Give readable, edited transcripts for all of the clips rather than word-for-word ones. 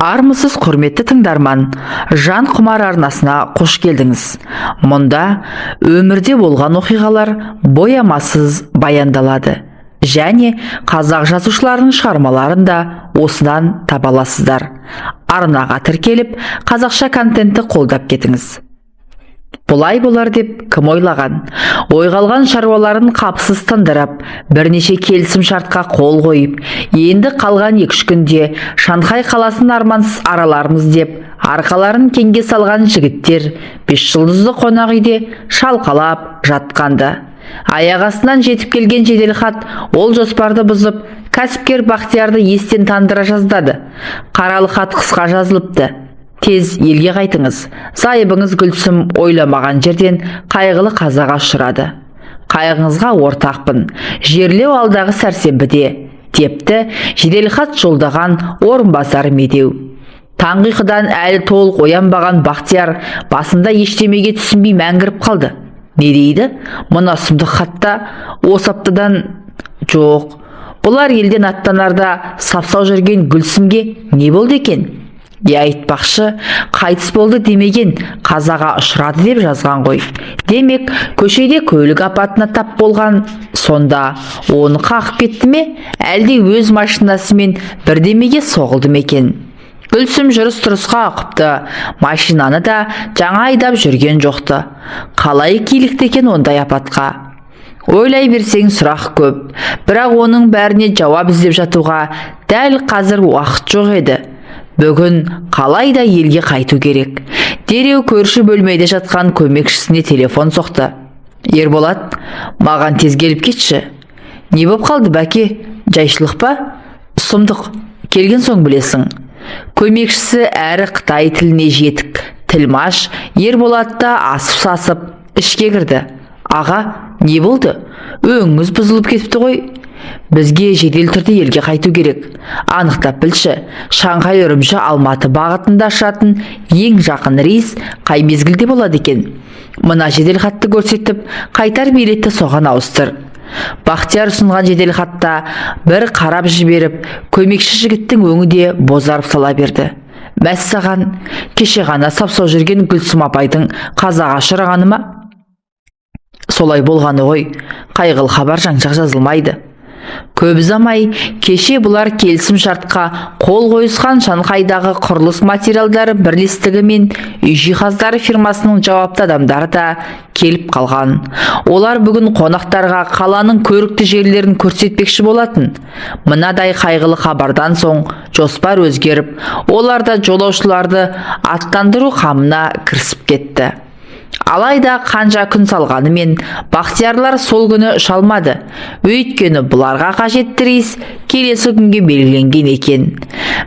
Армысыз құрметті тыңдарман, жан құмар арнасына қош келдіңіз. Мұнда өмірде болған оқиғалар боямасыз баяндалады. Және қазақ жазушыларының шығармаларын да осыдан таба аласыздар. Арнаға тіркеліп, қазақша контентті қолдап кетіңіз. Бұлай болар деп кім ойлаған? Ойғалған шаруаларын қапсыз тындырып, бірнеше келісім шартқа қол қойып, енді қалған 2-3 күнде Шанхай қаласын армансыз аралармыз деп, арқаларын кеңге салған жігіттер 5 жұлдызды қонақ үйде шалқалап жатқанды. Аяқ астынан жетіп келген жеделхат ол жоспарды бұзып, кәсіпкер Бақтиярды естен тандыра жаздады. Қаралы хат қысқа жазылыпты. Тез елге қайтыңыз. Сайыбыңыз Гүлсім ойламаған жерден қайғылы қазаға ұшырады. Қайғыңызға ортақпын. Жерлеу алдағы сәрсенбіде, депті жеделхат жолдаған орынбасары Медеу. Таңғы ұйқыдан әлі толық оянбаған Бақтияр басында ештемеге түсінбей мәңгіріп қалды. Не дейді? Мына сұмдық хатта осы аптадан жоқ. Бұлар елден аттанарда сапсау жүрген Гүлсімге не болды екен? Айтпақшы, қайтыс болды демеген, қазаға ұшырады деп жазған ғой. Демек, көшеде көлік апатына тап болған. Сонда оны қақып кетті ме? Әлде өз машинасымен бірдемеге соғылды ма екен? Гүлсім жүріс-тұрысқа ақыпты, машинаны да жаңа айдап жүрген жоқты. Қалай килікті екен ондай апатқа? Ойлай берсең сұрақ көп, бірақ оның бәріне жауап іздеп жатуға дәл қазір уақыт жоқ еді. Бүгін қалайда елге қайту керек. Дереу көрші бөлмеде жатқан көмекшісіне телефон соқты. Ерболат, маған тез келіп кетші. Не боп қалды бәке? Жайшылық па? Сұмдық, келген соң білесің. Көмекшісі әрі Қытай тіліне жетік тілмаш Ерболатты асып-сасып ішке кірді. Аға, не болды? Өңіңіз бұзылып кетіпті ғой. Бізге жедел түрде елге қайту керек. Анықтап білші, Шанхай Үрімші Алматы бағытында ұшатын ең жақын рейс қай мезгілде болады екен? Мына жедел хатты көрсетіп, қайтар билетті соған ауыстыр. Бақтияр ұсынған жедел хатта бір қарап жіберіп, көмекші жігіттің өңі де бозарып сала берді. Мәссаған, кеше ғана сапсау жүрген Гүлсім апайдың қазаға ұшырағаны ма? Солай болғаны ғой, қайғылы хабар жаңжақ жазылмайды. Көп ұзамай кеше бұлар келісім шартқа қол қойысқан Шанхайдағы құрылыс материалдары бірлестігі мен үй жиһаздары фирмасының жауапты адамдары да келіп қалған. Олар бүгін қонақтарға қаланың көрікті жерлерін көрсетпекші болатын. Мынадай қайғылы хабардан соң жоспар өзгеріп, олар да жолаушыларды аттандыру қамына кірісіп кетті. Алайда қанша күн салғанымен Бақтиярлар сол күні ұша алмады. Өйткені бұларға қажетті рейс келесі күнге белгіленген екен.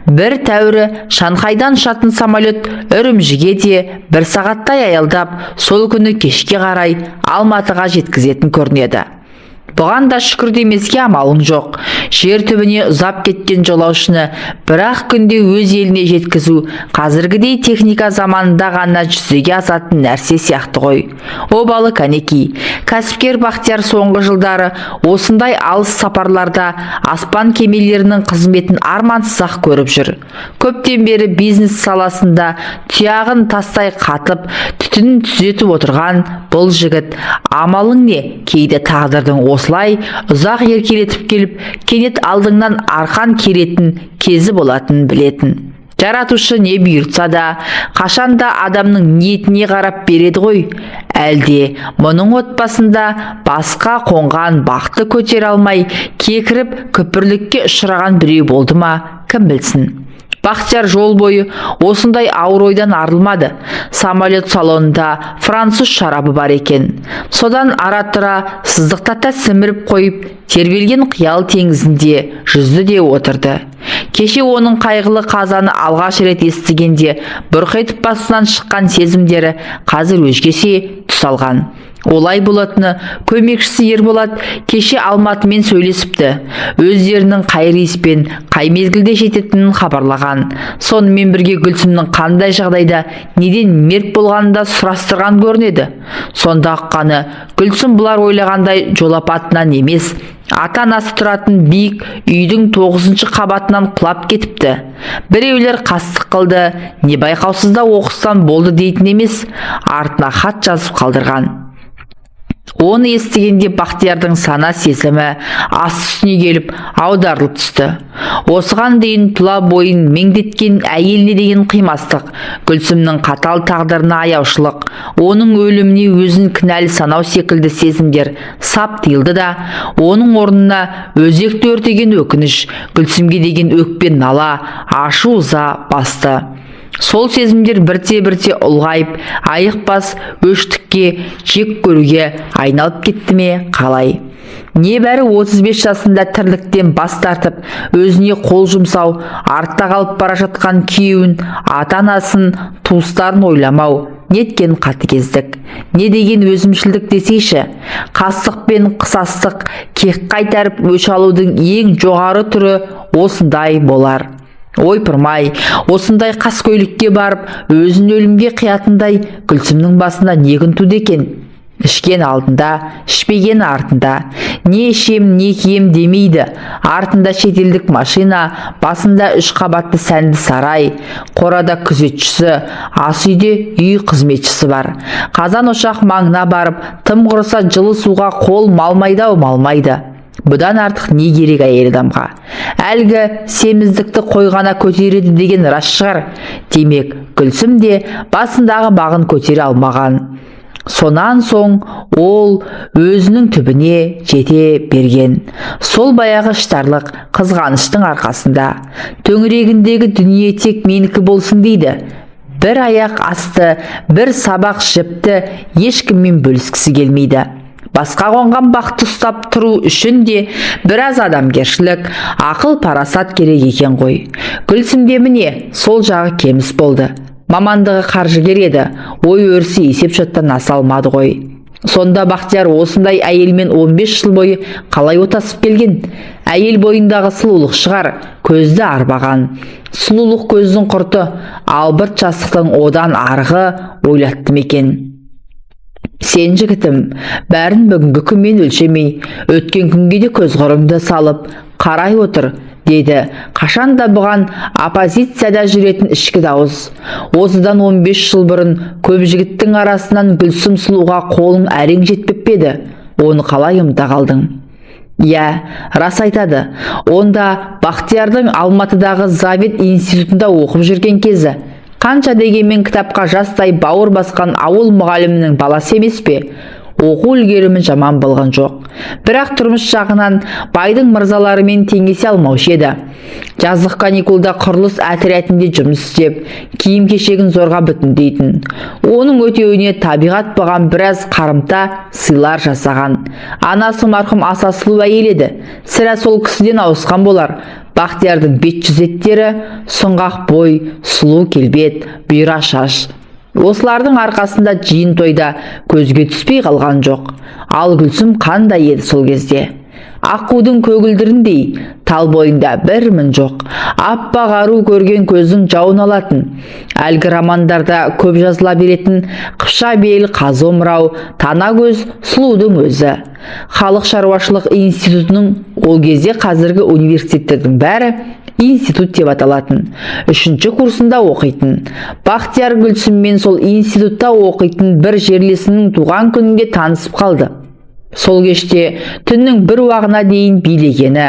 Бір тәуірі Шанхайдан ұшатын самолет Үрімжіге де 1 сағаттай аялдап, сол күні кешке қарай Алматыға жеткізетін көрінеді. Бұған да шүкір демеске амалың жоқ. Жер түбіне ұзап кеткен жолаушыны бір-ақ күнде өз еліне жеткізу қазіргідей техника заманында ғана жүзеге асатын нәрсе сияқты ғой. Обалы кәнеки, кәсіпкер Бақтияр соңғы жылдары осындай алыс сапарларда аспан кемелерінің қызметін армансыз-ақ көріп жүр. Көптен бері бизнес саласында тұяғын тастай қатып, түтінін түзетіп отырған бұл жігіт амалың не? Кейде тағдырдың осылай ұзақ еркелетіп келіп, кенет алдыңнан арқан керетін кезі болатын білетін. Жаратушы не бұйыртса да, қашанда адамның ниетіне қарап береді ғой. Әлде мұның отбасында басқа қонған бақты көтере алмай, кекіріп күпірлікке ұшыраған біреу болды ма, кім білсін. Бақтияр жол бойы осындай ауыр ойдан арылмады. Самолет салонында француз шарабы бар екен. Содан ара-тұра сыздықтата сіміріп қойып, тербелген қиял теңізінде жүзді де отырды. Кеше оның қайғылы қазаны алғаш рет естігенде бұрқ етіп басынан шыққан сезімдері қазір өзгеше түс алған. Олай болатыны көмекшісі Ерболат кеше Алматымен сөйлесіпті. Өздерінің қай рейспен, қай мезгілде жететінін хабарлаған. Сонымен бірге Гүлсімнің қандай жағдайда, неден мерт болғанын да сұрастырған көрінеді. Сонда аққаны Гүлсім бұлар ойлағандай жол апатынан емес, ата-анасы тұратын биік үйдің 9-шы қабатынан құлап кетіпті. Біреулер қастық қылды, не байқаусызда оқыстан болды дейтін емес, артына хат жазып қалдырған. Оны естігенде Бақтиярдың сана сезімі ас үстіне келіп аударылып түсті. Осыған дейін тұла бойын меңдеткен әйеліне деген қимастық, Гүлсімнің қатал тағдырына аяушылық, оның өліміне өзін кінәлі санау секілді сезімдер сап тыйылды да, оның орнына өзекті өртеген өкініш, Гүлсімге деген өкпе нала, ашу ыза басты. Сол сезімдер бірте-бірте ұлғайып, айықпас өштікке, жек көруге айналып кетті ме қалай? Небәрі 35 жасында тірліктен бас тартып, өзіне қол жұмсау, артта қалып бара жатқан күйеуін, ата-анасын, туыстарын ойламау, неткен қатыгездік, не деген өзімшілдік десейші. Қастық пен қысастық, кек қайтарып өш алудың ең жоғары түрі осындай болар. Ойпырмай, осындай қаскөйлікке барып, өзін өлімге қиятындай Гүлсімнің басына не күн туды екен? Ішкен алдында, ішпеген артында, не ішем, не кием демейді. Артында шетелдік машина, басында 3 қабатты сәнді сарай, қорада күзетшісі, ас үйде үй қызметшісі бар. Қазан ошақ маңына барып, тым құрыса жылы суға қол малмайды. Бұдан артық не керек әйел адамға? Әлгі семіздікті қойғана көтереді деген рас шығар. Демек, Гүлсім де басындағы бағын көтере алмаған. Сонан соң ол өзінің түбіне жете берген. Сол баяғы іштарлық, қызғаныштың арқасында. Төңірегіндегі дүние тек менікі болсын дейді. Бір аяқ асты, бір сабақ жіпті ешкіммен бөліскісі келмейді. Басқа қонған бақты ұстап тұру үшін де біраз адамгершілік, ақыл парасат керек екен ғой. Гүлсімде міне сол жағы кеміс болды. Мамандығы қаржыгер еді, ой өрісі есеп шоттан аса алмады ғой. Сонда Бақтияр осындай әйелмен 15 жыл бойы қалай отасып келген? Әйел бойындағы сұлулық шығар, көзді арбаған. Сұлулық көздің құрты, албырт жастықтың одан арғы ойлаттым екен. Сен жігітім, бәрін бүгінгі күнмен өлшемей, өткен күнге де көз құрыңды салып, қарай отыр, деді. Қашанда бұған оппозицияда жүретін ішкі дауыс. Осыдан 15 жыл бұрын көп жігіттің арасынан Гүлсім сұлуға қолың әрең жетпеп еді. Оны қалай ұмыта қалдың? Иә, рас айтады. Онда Бақтиярдың Алматыдағы Завет институтында оқып жүрген кезі. Қанша дегенмен кітапқа жастай бауыр басқан ауыл мұғалімінің баласы емес пе? Оқу үлгерімі жаман болған жоқ. Бірақ тұрмыс жағынан байдың мырзаларымен теңесе алмаушы еді. Жаздық каникулда құрылыс отрядында жұмыс істеп, киім-кешегін зорға бүтіндейтін. Оның өтеуіне табиғат бұған біраз қарымта сыйлар жасаған. Анасы марқұм аса сұлу әйел еді. Сірә сол кісіден ауысқан болар. Бақтиярдың бет жүзеттері, сұңғақ бой, сұлу келбет, бұйра шаш. Осылардың арқасында жиын тойда көзге түспей қалған жоқ. Ал Гүлсім қандай еді сол кезде? Аққудың көгілдіріндей, тал бойында бір мін жоқ. Аппақ ару көрген көздің жауын алатын. Әлгі романдарда көп жазыла беретін қыпша бел, қазы омырау, тана көз сұлудың өзі. Халық шаруашылық институтының, ол кезде қазіргі университеттердің бәрі институт деп аталатын, 3-ші курсында оқитын. Бақтияр Гүлсіммен сол институтта оқитын бір жерлесінің туған күнінде танысып қалды. Сол кеште түннің бір уағына дейін билегені